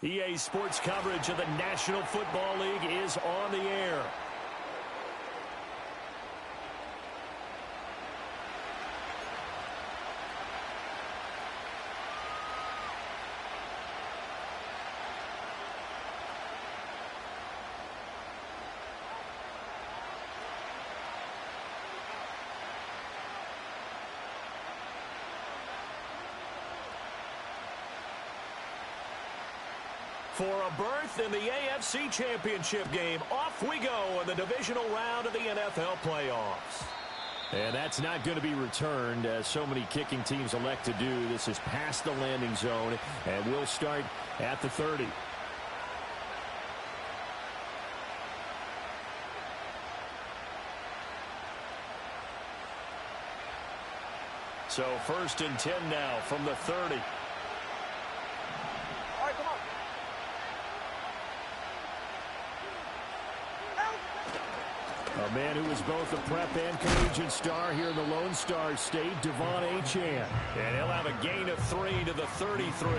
EA Sports coverage of the National Football League is on the air. For a berth in the AFC Championship game, off we go in the divisional round of the NFL playoffs. And that's not going to be returned, as so many kicking teams elect to do. This is past the landing zone, and we'll start at the 30. So 1st and 10 now from the 30. A man who is both a prep and collegiate star here in the Lone Star State, Devon Achane. And he'll have a gain of 3 to the 33.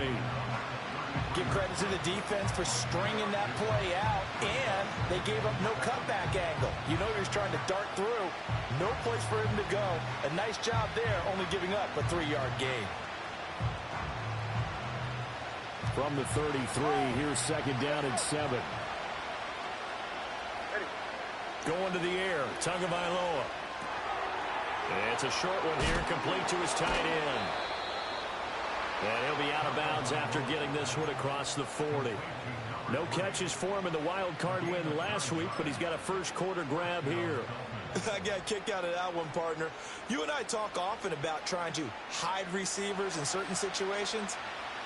Give credit to the defense for stringing that play out, and they gave up no cutback angle. You know he's trying to dart through. No place for him to go. A nice job there, only giving up a 3-yard gain. From the 33, here's 2nd down and 7. Going to the air, Tagovailoa. It's a short one here, complete to his tight end. And he'll be out of bounds after getting this one across the 40. No catches for him in the wild card win last week, but he's got a first quarter grab here. I got a kick out of that one, partner. You and I talk often about trying to hide receivers in certain situations,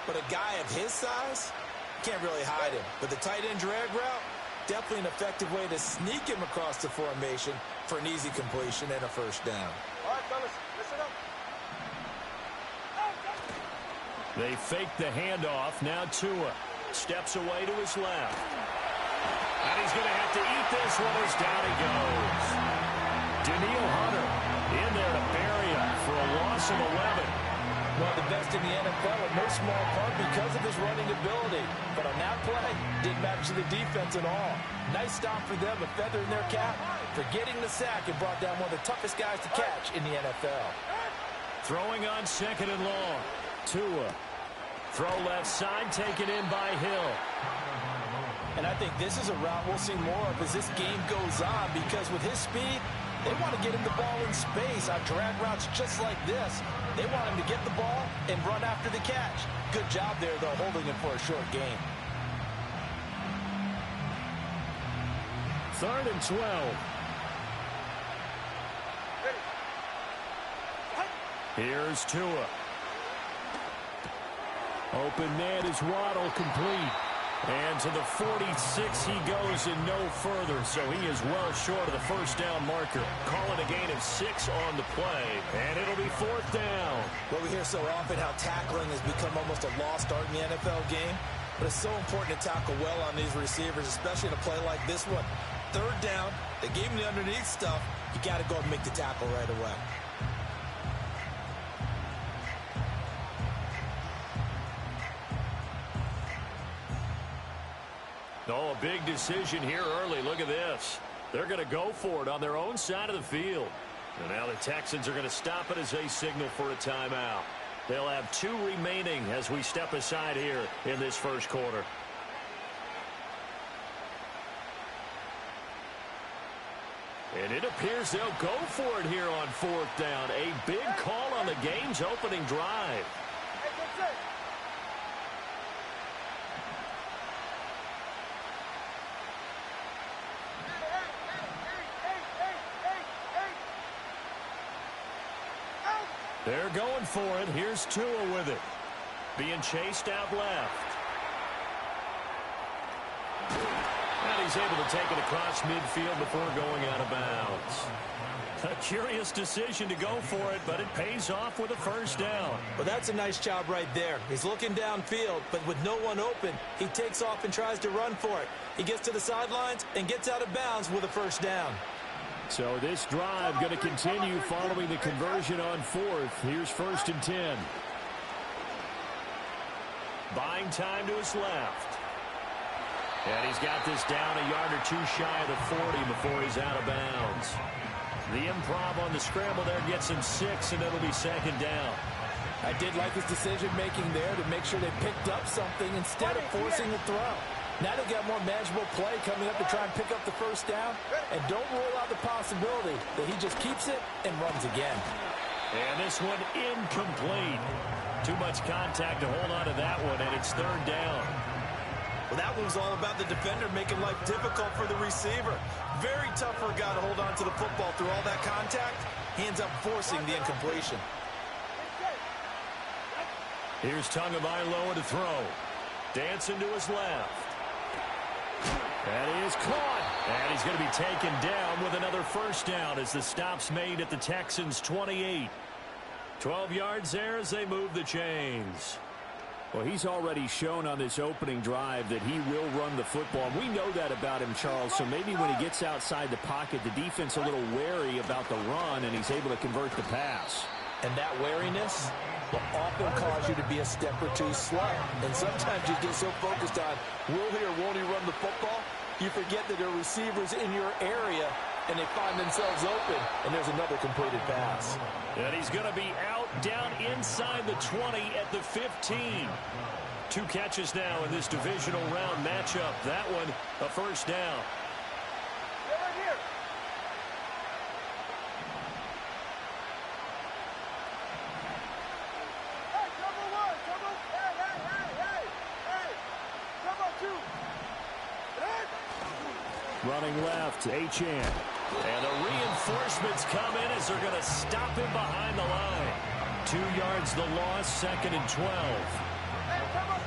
but a guy of his size, can't really hide him. But the tight end drag route, definitely an effective way to sneak him across the formation for an easy completion and a first down. All right, fellas, listen up. They fake the handoff. Now Tua steps away to his left. And he's going to have to eat this one as down he goes. Danielle Hunter in there to bury him for a loss of 11. One of the best in the NFL, in no small part because of his running ability. But on that play, didn't matter to the defense at all. Nice stop for them, a feather in their cap for getting the sack and brought down one of the toughest guys to catch in the NFL. Throwing on 2nd and long. Tua. Throw left side, taken in by Hill. And I think this is a route we'll see more of as this game goes on, because with his speed, they want to get him the ball in space on drag routes just like this. They want him to get the ball and run after the catch. Good job there, though, holding him for a short gain. 3rd and 12. Here's Tua. Open man is Waddle, complete. And to the 46 he goes and no further, so he is well short of the first down marker. Calling a gain of 6 on the play, and it'll be 4th down. Well, we hear so often how tackling has become almost a lost art in the NFL game, but it's so important to tackle well on these receivers, especially in a play like this one. 3rd down, they gave him the underneath stuff. You got to go and make the tackle right away. Oh, a big decision here early. Look at this. They're going to go for it on their own side of the field. And now the Texans are going to stop it as they signal for a timeout. They'll have 2 remaining as we step aside here in this first quarter. And it appears they'll go for it here on 4th down. A big call on the game's opening drive. They're going for it. Here's Tua with it. Being chased out left. And he's able to take it across midfield before going out of bounds. A curious decision to go for it, but it pays off with a first down. Well, that's a nice job right there. He's looking downfield, but with no one open, he takes off and tries to run for it. He gets to the sidelines and gets out of bounds with a first down. So this drive going to continue following the conversion on 4th. Here's 1st and 10. Buying time to his left. And he's got this down a yard or two shy of the 40 before he's out of bounds. The improv on the scramble there gets him 6, and it'll be second down. I did like his decision-making there to make sure they picked up something instead of forcing the throw. Now they've got more manageable play coming up to try and pick up the first down. And don't rule out the possibility that he just keeps it and runs again. And this one incomplete. Too much contact to hold on to that one, and it's third down. Well, that one was all about the defender making life difficult for the receiver. Very tough for a guy to hold on to the football through all that contact. He ends up forcing the incompletion. Here's Tagovailoa to throw. Dancing to his left. That is caught. And he's going to be taken down with another first down as the stop's made at the Texans' 28. 12 yards there as they move the chains. Well, he's already shown on this opening drive that he will run the football. We know that about him, Charles, so maybe when he gets outside the pocket, the defense a little wary about the run, and he's able to convert the pass. And that wariness will often cause you to be a step or two slow. And sometimes you get so focused on will he or won't he run the football, you forget that there are receivers in your area, and they find themselves open, and there's another completed pass. And he's going to be out down inside the 20 at the 15. 2 catches now in this divisional round matchup. That one, a first down. Get right here. Hey, double 1, double, hey. Double 2. Hey. Running left, Achane. And the reinforcements come in as they're going to stop him behind the line. 2 yards the loss, second and 12. Hey, double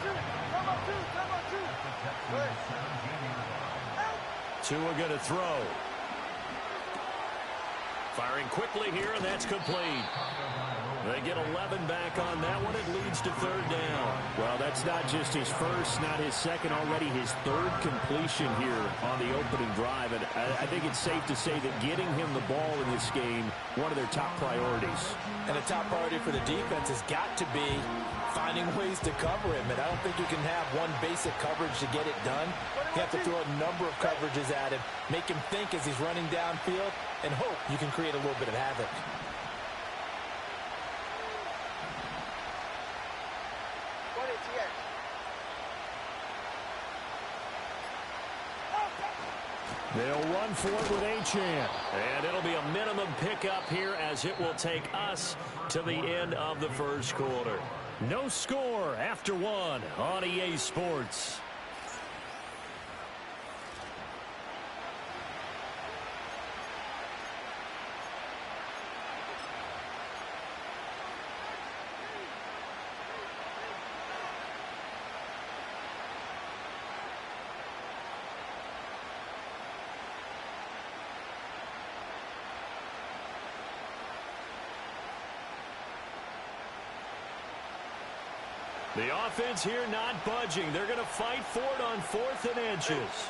2. Tua going to throw. Firing quickly here, and that's complete. They get 11 back on that one. It leads to third down. Well, that's not just his first, not his second, already his third completion here on the opening drive. And I think it's safe to say that getting him the ball in this game, one of their top priorities. And a top priority for the defense has got to be finding ways to cover him. And I don't think you can have one basic coverage to get it done. You have to throw a number of coverages at him, make him think as he's running downfield, and hope you can create a little bit of havoc. They'll run for it with Achane. And it'll be a minimum pickup here as it will take us to the end of the first quarter. No score after 1 on EA Sports. The offense here not budging. They're going to fight for it on 4th and inches.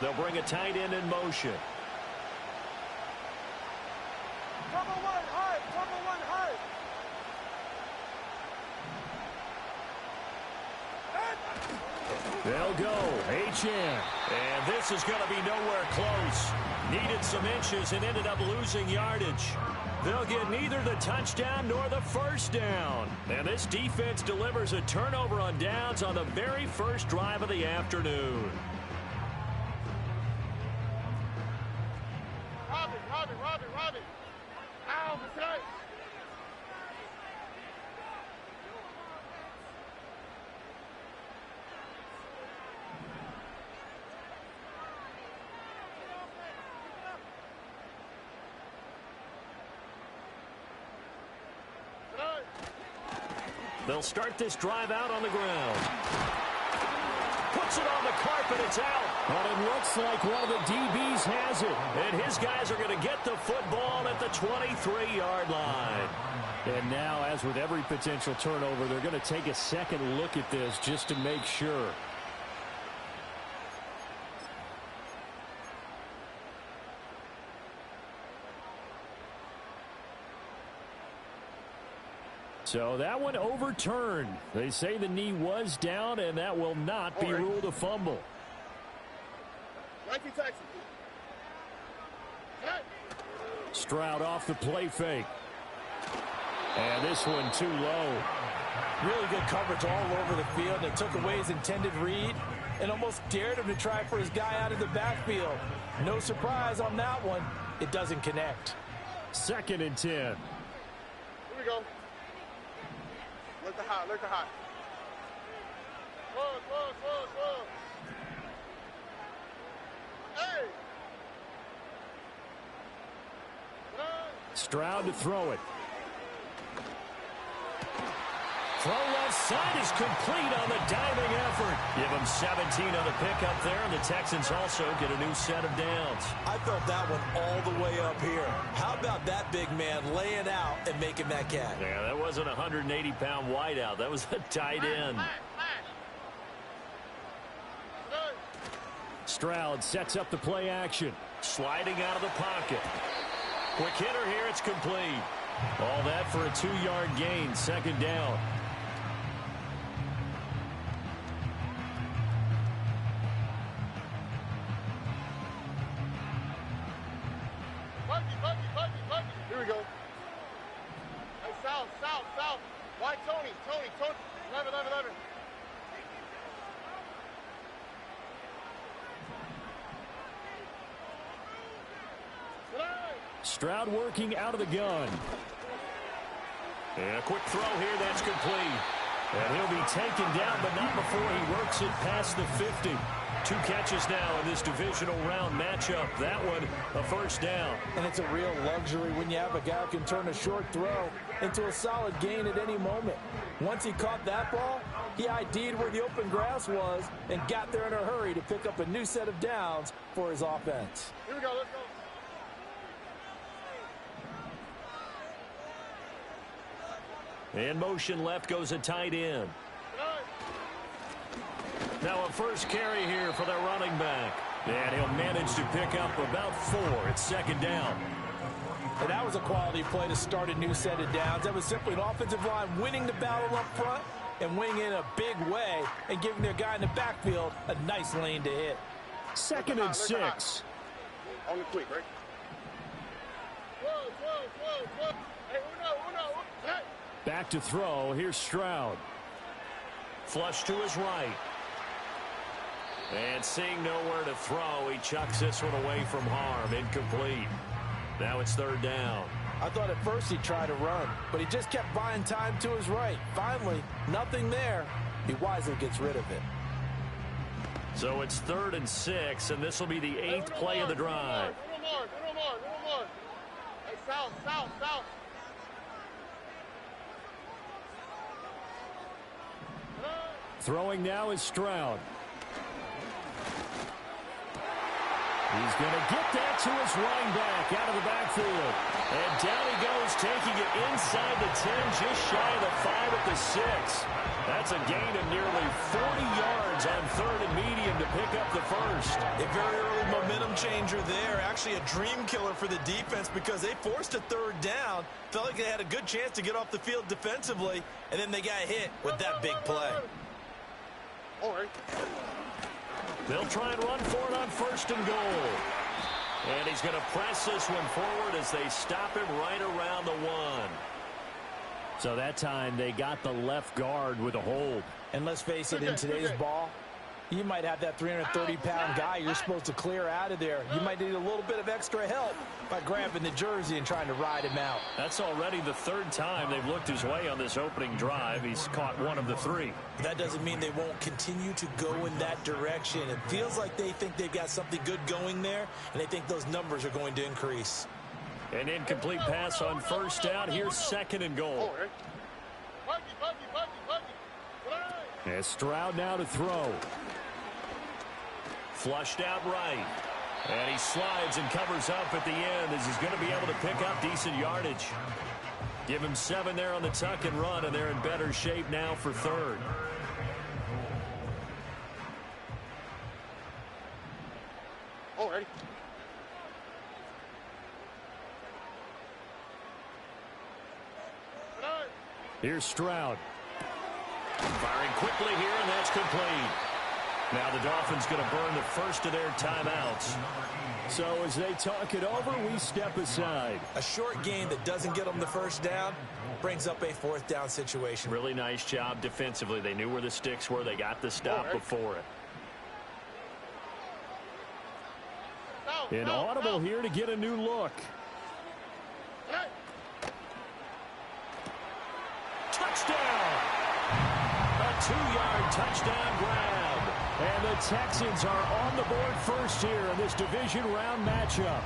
They'll bring a tight end in motion. Double 1 high. They'll go. Achane. And this is going to be nowhere close. Needed some inches and ended up losing yardage. They'll get neither the touchdown nor the first down. And this defense delivers a turnover on downs on the very first drive of the afternoon. Robbie. Ow, mistake. They'll start this drive out on the ground. Puts it on the carpet. It's out. But it looks like one of the DBs has it. And his guys are going to get the football at the 23-yard line. And now, as with every potential turnover, they're going to take a second look at this just to make sure. So that one overturned. They say the knee was down, and that will not be ruled a fumble. 19 Texans. Stroud off the play fake. And this one too low. Really good coverage all over the field. They took away his intended read and almost dared him to try for his guy out of the backfield. No surprise on that one. It doesn't connect. 2nd and 10. Here we go. Look the hot, look the hot. Whoa. Hey! Stroud to throw it. Throw left side is complete on the diving effort. Give them 17 on the pickup there, and the Texans also get a new set of downs. I felt that one all the way up here. How about that big man laying out and making that catch? Yeah, that wasn't a 180-pound wideout. That was a tight end. Stroud sets up the play action. Sliding out of the pocket. Quick hitter here, it's complete. All that for a 2-yard gain, 2nd down. Buggy. Here we go. Hey, south. Why Tony? 11. Stroud working out of the gun. And a quick throw here, that's complete. And he'll be taken down, but not before he works it past the 50. 2 catches now in this divisional round matchup. That one, a 1st down. And it's a real luxury when you have a guy who can turn a short throw into a solid gain at any moment. Once he caught that ball, he ID'd where the open grass was and got there in a hurry to pick up a new set of downs for his offense. Here we go, let's go. In motion left goes a tight end. Now a first carry here for their running back. And he'll manage to pick up about 4. It's 2nd down. And that was a quality play to start a new set of downs. That was simply an offensive line winning the battle up front and winning in a big way and giving their guy in the backfield a nice lane to hit. 2nd and 6. On the quick, right? Whoa. Hey, uno. Hey. Back to throw. Here's Stroud. Flush to his right. And seeing nowhere to throw, he chucks this one away from harm. Incomplete. Now it's 3rd down. I thought at first he'd try to run, but he just kept buying time to his right. Finally, nothing there. He wisely gets rid of it. So it's 3rd and 6, and this will be the 8th play of the drive. Little more. Hey, south. Throwing now is Stroud. He's going to get that to his running back out of the backfield. And down he goes, taking it inside the 10, just shy of the 5 at the 6. That's a gain of nearly 40 yards on 3rd and medium to pick up the 1st. A very early momentum changer there. Actually a dream killer for the defense because they forced a 3rd down. Felt like they had a good chance to get off the field defensively, and then they got hit with that big play. All right. They'll try and run for it on 1st and goal. And he's going to press this one forward as they stop him right around the 1. So that time they got the left guard with a hold. And let's face it, in today's ball, you might have that 330-pound guy you're supposed to clear out of there. You might need a little bit of extra help by grabbing the jersey and trying to ride him out. That's already the 3rd time they've looked his way on this opening drive. He's caught 1 of the 3. That doesn't mean they won't continue to go in that direction. It feels like they think they've got something good going there, and they think those numbers are going to increase. An incomplete pass on 1st down. Here's 2nd and goal. Buggy. And Stroud now to throw. Flushed out right. And he slides and covers up at the end as he's going to be able to pick up decent yardage. Give him 7 there on the tuck and run, and they're in better shape now for 3rd. All right. Here's Stroud. Firing quickly here, and that's complete. Now the Dolphins going to burn the first of their timeouts. So as they talk it over, we step aside. A short game that doesn't get them the first down brings up a fourth down situation. Really nice job defensively. They knew where the sticks were. They got the stop before it. Inaudible here to get a new look. Touchdown! A 2-yard touchdown grab. And the Texans are on the board first here in this division round matchup.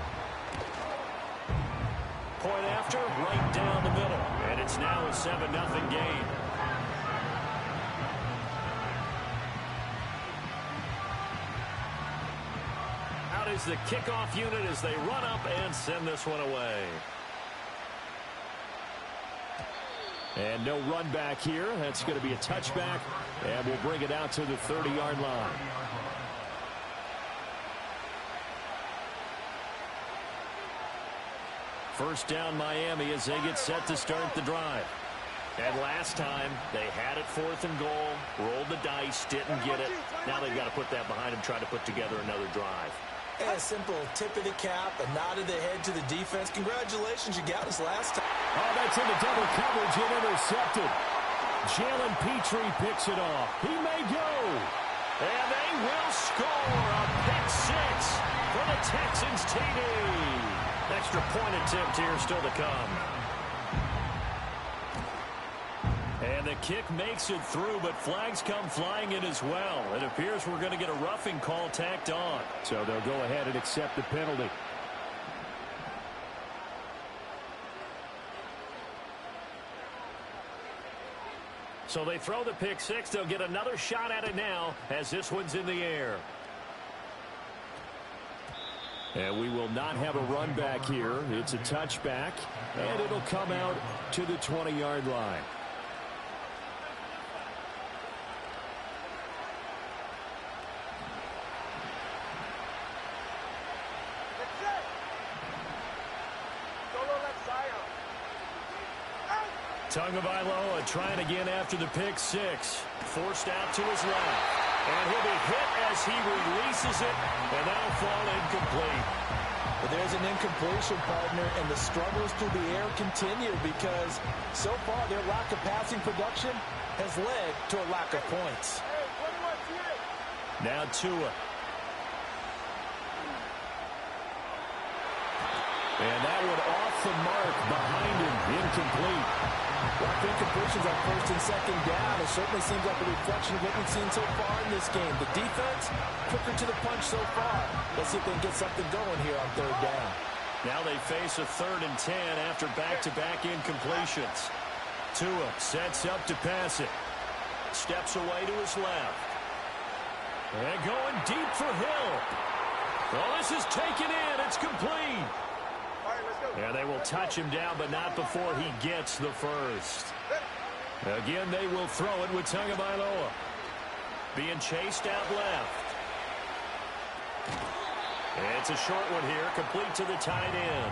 Point after, right down the middle. And it's now a 7-0 game. Out is the kickoff unit as they run up and send this one away. And no run back here. That's going to be a touchback. And we'll bring it out to the 30-yard line. First down Miami as they get set to start the drive. And last time they had it 4th and goal, rolled the dice, didn't get it. Now they've got to put that behind them, try to put together another drive. And a simple tip of the cap, a nod of the head to the defense. Congratulations, you got us last time. Oh, that's into double coverage and intercepted. Jalen Petrie picks it off. He may go. And they will score a pick 6 for the Texans TD. Extra point attempt here still to come. And the kick makes it through, but flags come flying in as well. It appears we're going to get a roughing call tacked on. So they'll go ahead and accept the penalty. So they throw the pick 6. They'll get another shot at it now as this one's in the air. And we will not have a run back here. It's a touchback, and it'll come out to the 20-yard line. Tagovailoa trying again after the pick 6. Forced out to his left. And he'll be hit as he releases it, and that'll fall incomplete. But there's an incompletion, partner, and the struggles through the air continue because so far their lack of passing production has led to a lack of points. Now Tua. And that one off the mark behind him, incomplete. Lack of incompletions on 1st and 2nd down. It certainly seems like a reflection of what we've seen so far in this game. The defense, quicker to the punch so far. Let's see if they can get something going here on 3rd down. Now they face a 3rd and 10 after back-to-back incompletions. Tua sets up to pass it. Steps away to his left. And going deep for Hill. Well, this is taken in. It's complete. Yeah, they will touch him down, but not before he gets the first. Again, they will throw it with Tagovailoa. Being chased out left. It's a short one here, complete to the tight end.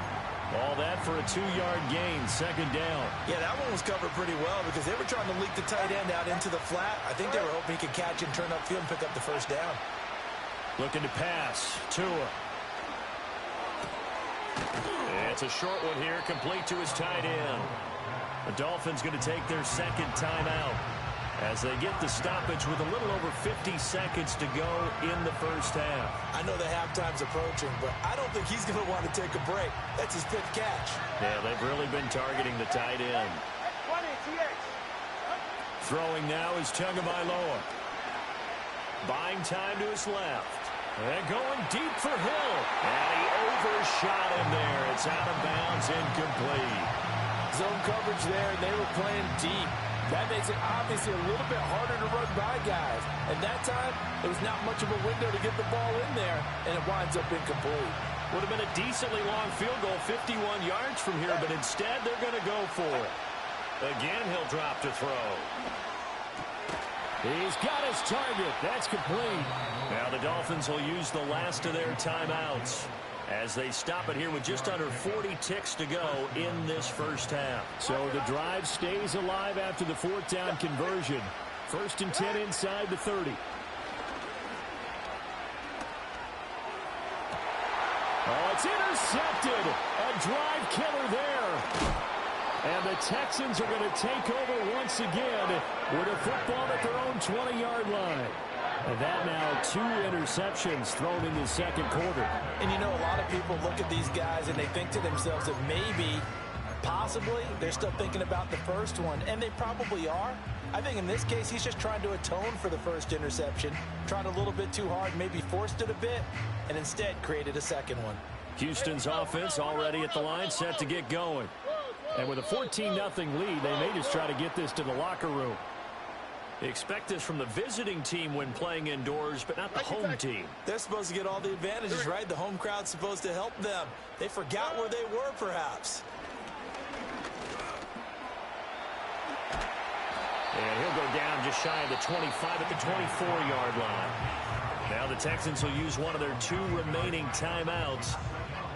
All that for a 2-yard gain, 2nd down. Yeah, that one was covered pretty well because they were trying to leak the tight end out into the flat. I think they were hoping he could catch and turn upfield and pick up the 1st down. Looking to pass. Tua. It's a short one here, complete to his tight end. The Dolphins going to take their 2nd timeout as they get the stoppage with a little over 50 seconds to go in the 1st half. I know the halftime's approaching, but I don't think he's going to want to take a break. That's his 5th catch. Yeah, they've really been targeting the tight end. Throwing now is Tagovailoa. Buying time to his left. And going deep for Hill. And he overshot him there. It's out of bounds, incomplete. Zone coverage there, and they were playing deep. That makes it obviously a little bit harder to run by guys. And that time, there was not much of a window to get the ball in there, and it winds up incomplete. Would have been a decently long field goal, 51 yards from here, but instead they're going to go for it. Again, he'll drop to throw. He's got his target. That's complete. Now the Dolphins will use the last of their timeouts. as they stop it here with just under 40 ticks to go in this first half. So the drive stays alive after the fourth down conversion. 1st and 10 inside the 30. Oh, it's intercepted. A drive killer there. And the Texans are going to take over once again with a football at their own 20-yard line. And that now 2 interceptions thrown in the second quarter. And you know, a lot of people look at these guys and they think to themselves that maybe, possibly, they're still thinking about the first one. And they probably are. I think in this case, he's just trying to atone for the first interception. Tried a little bit too hard, maybe forced it a bit, and instead created a second one. Houston's offense already at the line, set to get going. And with a 14-0 lead, they may just try to get this to the locker room. Expect this from the visiting team when playing indoors, but not the home team. They're supposed to get all the advantages, right? The home crowd's supposed to help them. They forgot where they were, perhaps. And he'll go down just shy of the 25 at the 24-yard line. Now the Texans will use one of their 2 remaining timeouts,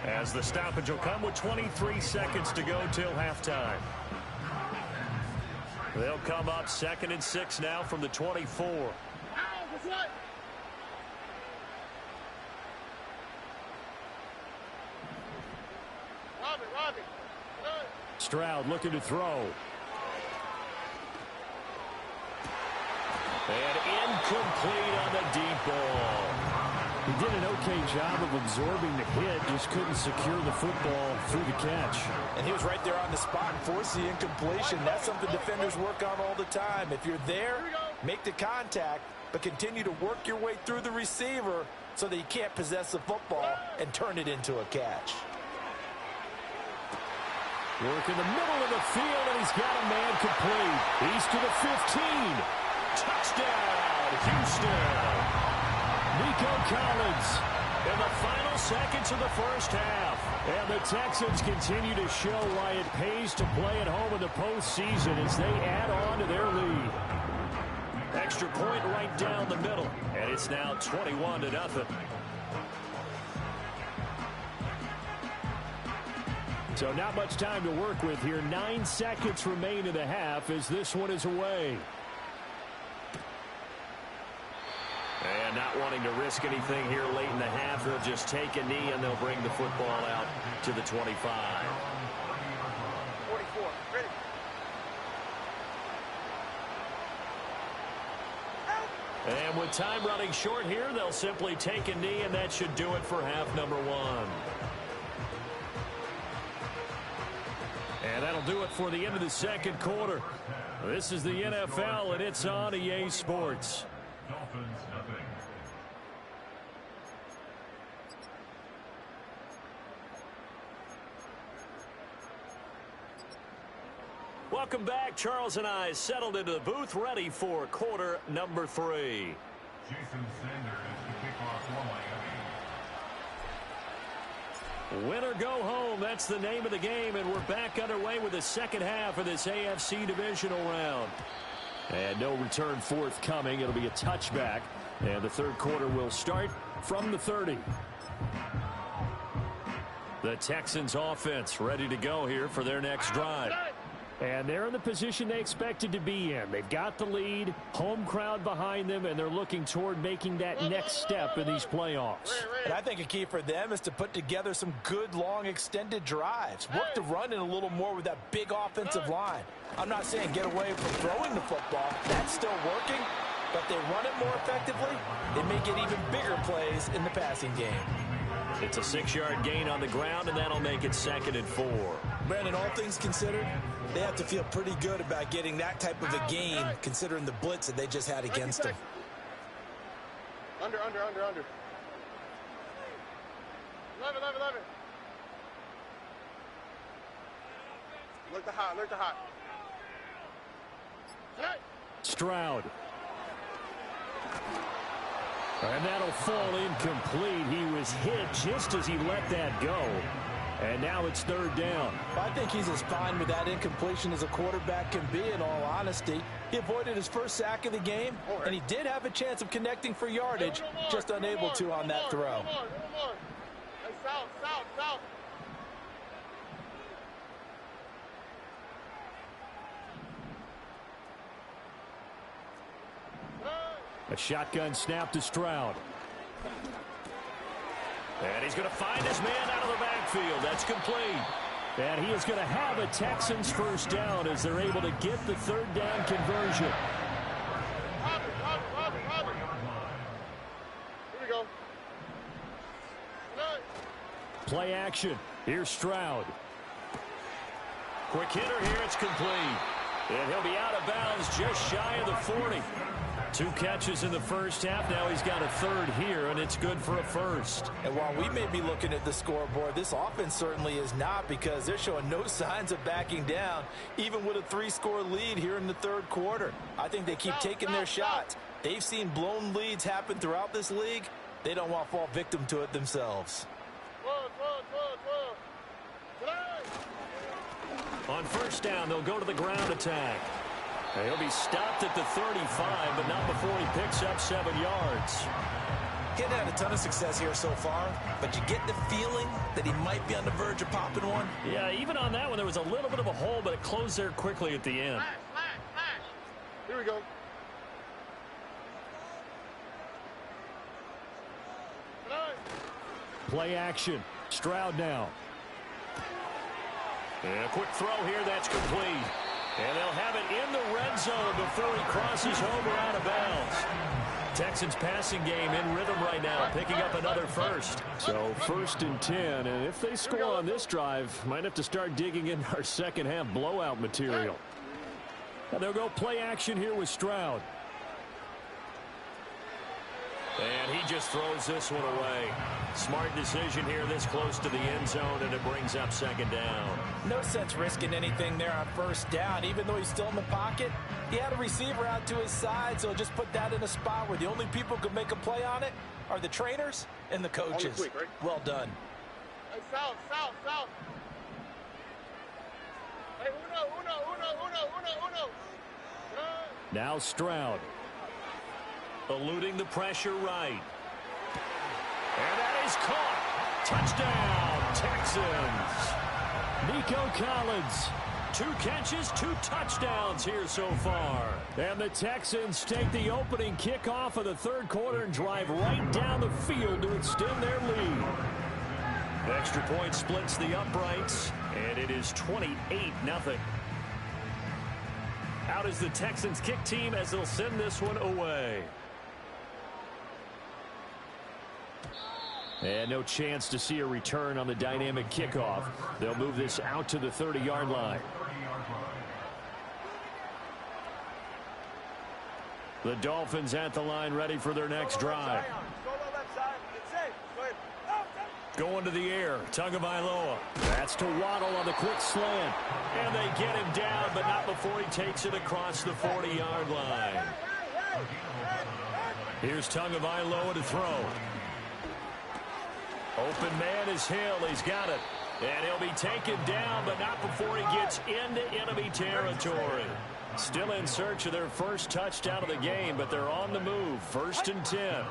as the stoppage will come with 23 seconds to go till halftime. They'll come up 2nd and 6 now from the 24. Stroud looking to throw. And incomplete on the deep ball. He did an okay job of absorbing the hit, just couldn't secure the football through the catch. And he was right there on the spot and forced the incompletion. That's something defenders work on all the time. If you're there, make the contact, but continue to work your way through the receiver so that you can't possess the football and turn it into a catch. Work in the middle of the field, and he's got a man complete. He's to the 15. Touchdown, Houston. Nico Collins in the final seconds of the first half. And the Texans continue to show why it pays to play at home in the postseason as they add on to their lead. Extra point right down the middle, and it's now 21-0. So not much time to work with here. 9 seconds remain in the half as this one is away. And not wanting to risk anything here late in the half, they'll just take a knee and they'll bring the football out to the 25. 44, ready. And with time running short here, they'll simply take a knee, and that should do it for half number 1. And that'll do it for the end of the second quarter. This is the NFL, and it's on EA Sports. Dolphins nothing. Welcome back. Charles and I settled into the booth, ready for quarter number 3. Jason Sanders, the kickoff line. Win or go home, that's the name of the game, and we're back underway with the second half of this AFC divisional round. And no return forthcoming. It'll be a touchback, and the third quarter will start from the 30. The Texans offense ready to go here for their next drive. And they're in the position they expected to be in. They've got the lead, home crowd behind them, and they're looking toward making that next step in these playoffs. And I think a key for them is to put together some good, long, extended drives. Work the run in a little more with that big offensive line. I'm not saying get away from throwing the football. That's still working. But if they run it more effectively, they may get even bigger plays in the passing game. It's a 6-yard gain on the ground, and that'll make it 2nd and 4. Brandon, all things considered, they have to feel pretty good about getting that type of a gain, considering the blitz that they just had against them. Under. 11. Look the hot. Stroud. And that'll fall incomplete. He was hit just as he let that go. And now it's 3rd down. I think he's as fine with that incompletion as a quarterback can be, in all honesty. He avoided his first sack of the game, and he did have a chance of connecting for yardage, just unable to on that throw. south, south, south. A shotgun snap to Stroud. And he's going to find his man out of the backfield. That's complete. And he is going to have a Texans first down as they're able to get the third down conversion. Here we go. Play action. Here's Stroud. Quick hitter here. It's complete. And he'll be out of bounds just shy of the 40. 2 catches in the first half. Now he's got a third here, and it's good for a first. And while we may be looking at the scoreboard, this offense certainly is not, because they're showing no signs of backing down, even with a 3-score lead here in the third quarter. I think they keep taking their shots. They've seen blown leads happen throughout this league. They don't want to fall victim to it themselves. On first down, they'll go to the ground attack. He'll be stopped at the 35, but not before he picks up 7 yards. He hadn't had a ton of success here so far, but you get the feeling that he might be on the verge of popping one. Yeah, even on that one, there was a little bit of a hole, but it closed there quickly at the end. Flash. Here we go. Play action. Stroud now. And a quick throw here, that's complete. And they'll have it in the red zone before he crosses over out of bounds. Texans passing game in rhythm right now, picking up another first. So 1st and 10, and if they score on this drive, might have to start digging in our second half blowout material. And they'll go play action here with Stroud. And he just throws this one away. Smart decision here this close to the end zone, and it brings up second down. No sense risking anything there on first down, even though he's still in the pocket. He had a receiver out to his side, so just put that in a spot where the only people who can make a play on it are the trainers and the coaches. Quick, right? Well done. Hey, south. Hey, uno. Now Stroud. Eluding the pressure right. And that is caught. Touchdown, Texans. Nico Collins. 2 catches, 2 touchdowns here so far. And the Texans take the opening kickoff of the third quarter and drive right down the field to extend their lead. Extra point splits the uprights, and it is 28-0. Out is the Texans kick team as they'll send this one away. And no chance to see a return on the dynamic kickoff. They'll move this out to the 30-yard line. The Dolphins at the line, ready for their next drive. Going to the air, Tagovailoa. That's to Waddle on the quick slant. And they get him down, but not before he takes it across the 40-yard line. Here's Tagovailoa to throw. Open man is Hill. He's got it. And he'll be taken down, but not before he gets into enemy territory. Still in search of their first touchdown of the game, but they're on the move. 1st and 10.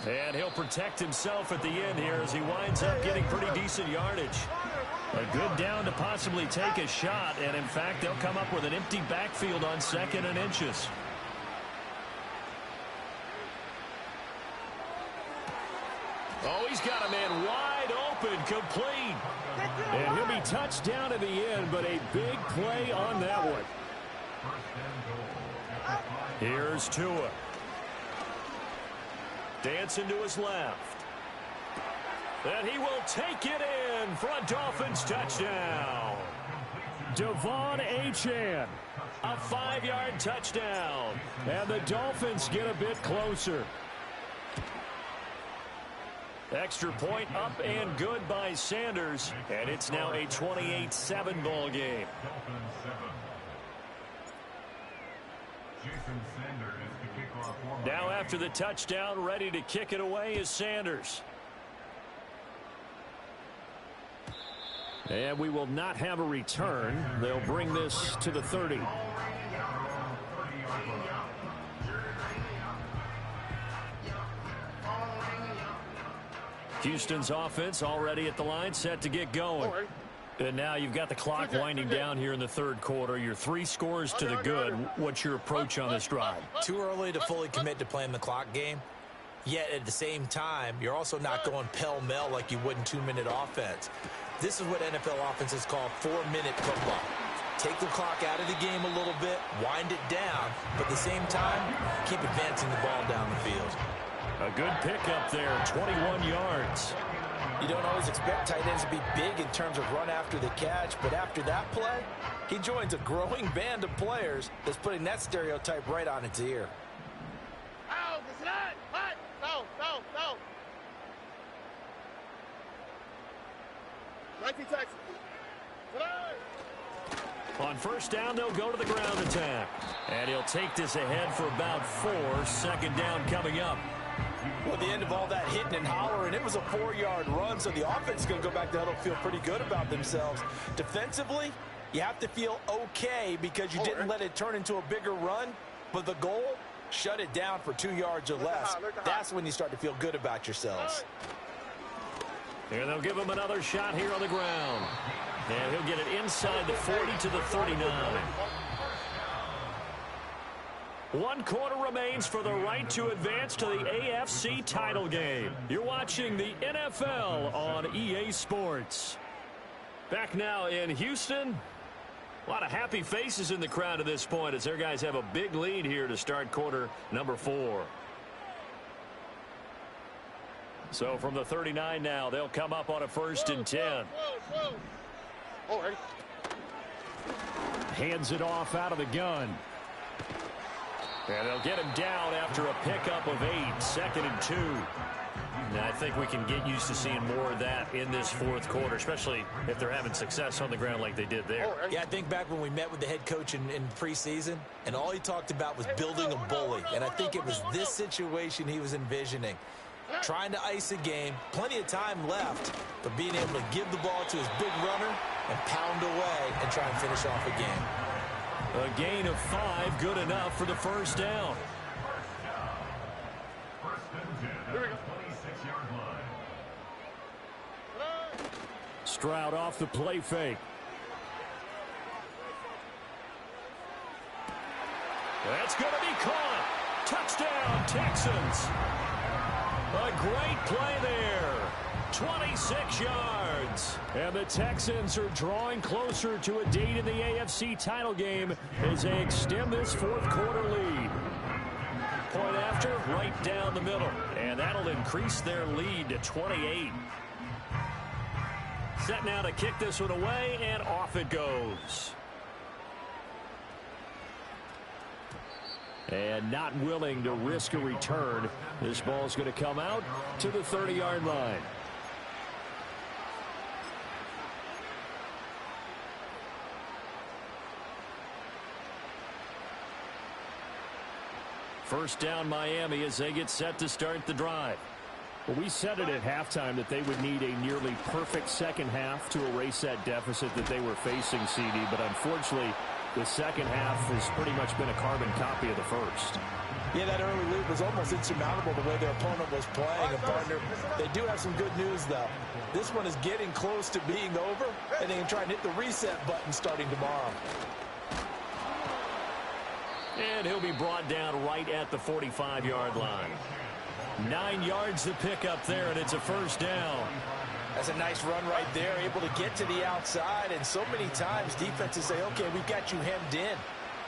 And he'll protect himself at the end here as he winds up getting pretty decent yardage. A good down to possibly take a shot, and in fact, they'll come up with an empty backfield on 2nd and inches. Oh, he's got a man wide open, complete. And he'll be touched down in the end, but a big play on that one. Here's Tua. Dancing to his left. And he will take it in for a Dolphins touchdown. Devon Achane. A 5-yard touchdown. And the Dolphins get a bit closer. Extra point up and good by Sanders. And it's now a 28-7 ball game. Now after the touchdown, ready to kick it away is Sanders. And we will not have a return. They'll bring this to the 30. Houston's offense already at the line, set to get going. And now you've got the clock winding down here in the third quarter. You're 3 scores to the good. What's your approach on this drive? Too early to fully commit to playing the clock game. Yet at the same time, you're also not going pell-mell like you would in 2-minute offense. This is what NFL offenses call 4-minute football. Take the clock out of the game a little bit, wind it down, but at the same time, keep advancing the ball down the field. A good pickup there, 21 yards. You don't always expect tight ends to be big in terms of run after the catch, but after that play, he joins a growing band of players that's putting that stereotype right on its ear. No. 19 Texans. On first down, they'll go to the ground attack. And he'll take this ahead for about 4. Second down coming up. Well, at the end of all that hitting and hollering, it was a 4-yard run, so the offense is going to go back to huddle, feel pretty good about themselves. Defensively, you have to feel okay because you didn't let it turn into a bigger run, but the goal, shut it down for 2 yards or less. That's when you start to feel good about yourselves. Here they'll give him another shot here on the ground. And he'll get it inside the 40 to the 39. 1 quarter remains for the right to advance to the AFC title game. You're watching the NFL on EA Sports. Back now in Houston. A lot of happy faces in the crowd at this point as their guys have a big lead here to start quarter number 4. So from the 39 now, they'll come up on a 1st and 10. Hands it off out of the gun. And they'll get him down after a pickup of 8, 2nd and 2. And I think we can get used to seeing more of that in this 4th quarter, especially if they're having success on the ground like they did there. Yeah, I think back when we met with the head coach in preseason, and all he talked about was building a bully. And I think it was this situation he was envisioning. Trying to ice a game, plenty of time left, but being able to give the ball to his big runner and pound away and try and finish off a game. A gain of 5, good enough for the 1st down. Stroud off the play fake. That's going to be caught. Touchdown, Texans. A great play there. 26 yards. And the Texans are drawing closer to a date in the AFC title game as they extend this 4th quarter lead. Point after, right down the middle. And that'll increase their lead to 28. Set now to kick this one away, and off it goes. And not willing to risk a return. This ball's going to come out to the 30-yard line. First down Miami as they get set to start the drive. Well, we said it at halftime that they would need a nearly perfect second half to erase that deficit that they were facing, CD. But unfortunately, the second half has pretty much been a carbon copy of the first. Yeah, that early lead was almost insurmountable the way their opponent was playing. And, partner, they do have some good news, though. This one is getting close to being over, and they can try and hit the reset button starting tomorrow. And he'll be brought down right at the 45-yard line. 9 yards to pick up there, and it's a 1st down. That's a nice run right there, able to get to the outside. And so many times defenses say, okay, we've got you hemmed in.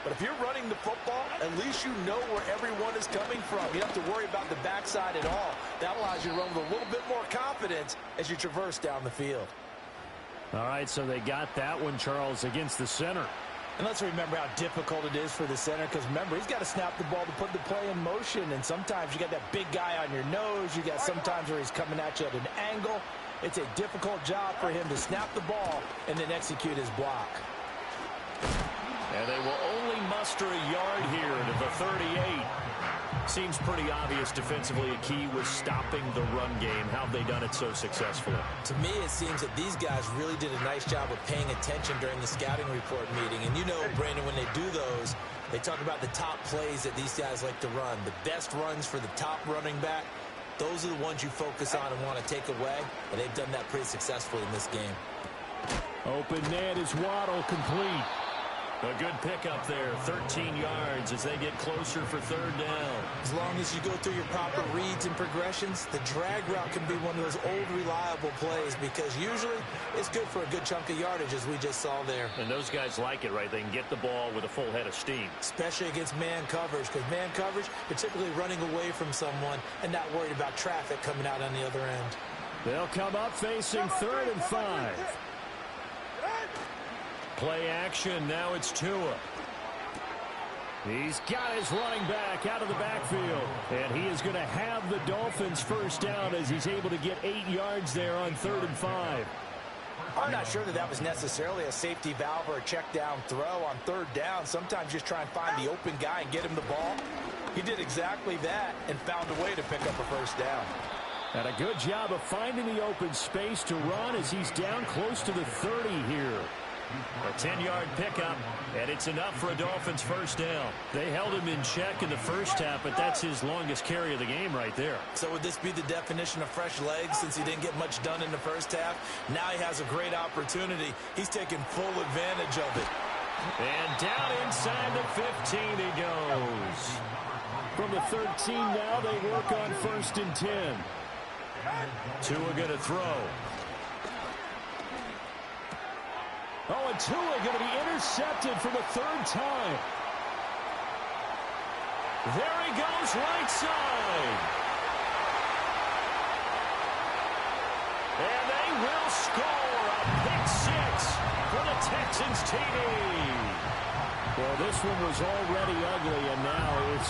But if you're running the football, at least you know where everyone is coming from. You don't have to worry about the backside at all. That allows you to run with a little bit more confidence as you traverse down the field. All right, so they got that one, Charles, against the center. And let's remember how difficult it is for the center, because remember, he's got to snap the ball to put the play in motion, and sometimes you got that big guy on your nose. You got sometimes where he's coming at you at an angle. It's a difficult job for him to snap the ball and then execute his block. And they will only muster a yard here to the 38. Seems pretty obvious defensively a key was stopping the run game. How have they done it so successfully? To me, it seems that these guys really did a nice job of paying attention during the scouting report meeting. And you know, Brandon, when they do those, they talk about the top plays that these guys like to run. The best runs for the top running back Those are the ones you focus on and want to take away, and they've done that pretty successfully in this game. Open man is Waddle, complete. A good pickup there, 13 yards as they get closer for third down. As long as you go through your proper reads and progressions, the drag route can be one of those old reliable plays because usually it's good for a good chunk of yardage, as we just saw there. And those guys like it, right? They can get the ball with a full head of steam. Especially against man coverage, because man coverage, you're typically running away from someone and not worried about traffic coming out on the other end. They'll come up facing 3rd and 5. Play action, now it's Tua. He's got his running back out of the backfield. And he is going to have the Dolphins first down as he's able to get 8 yards there on 3rd and 5. I'm not sure that was necessarily a safety valve or a check down throw on 3rd down. Sometimes just try and find the open guy and get him the ball. He did exactly that and found a way to pick up a first down. And a good job of finding the open space to run as he's down close to the 30 here. A 10-yard pickup, and it's enough for a Dolphins first down. They held him in check in the first half, but that's his longest carry of the game right there. So would this be the definition of fresh legs since he didn't get much done in the first half? Now he has a great opportunity. He's taking full advantage of it. And down inside the 15 he goes. From the 13 now, they work on 1st and 10. Tua going to throw. Oh, and Tua going to be intercepted for the 3rd time. There he goes, right side. And they will score a pick 6 for the Texans TD. Well, this one was already ugly, and now it's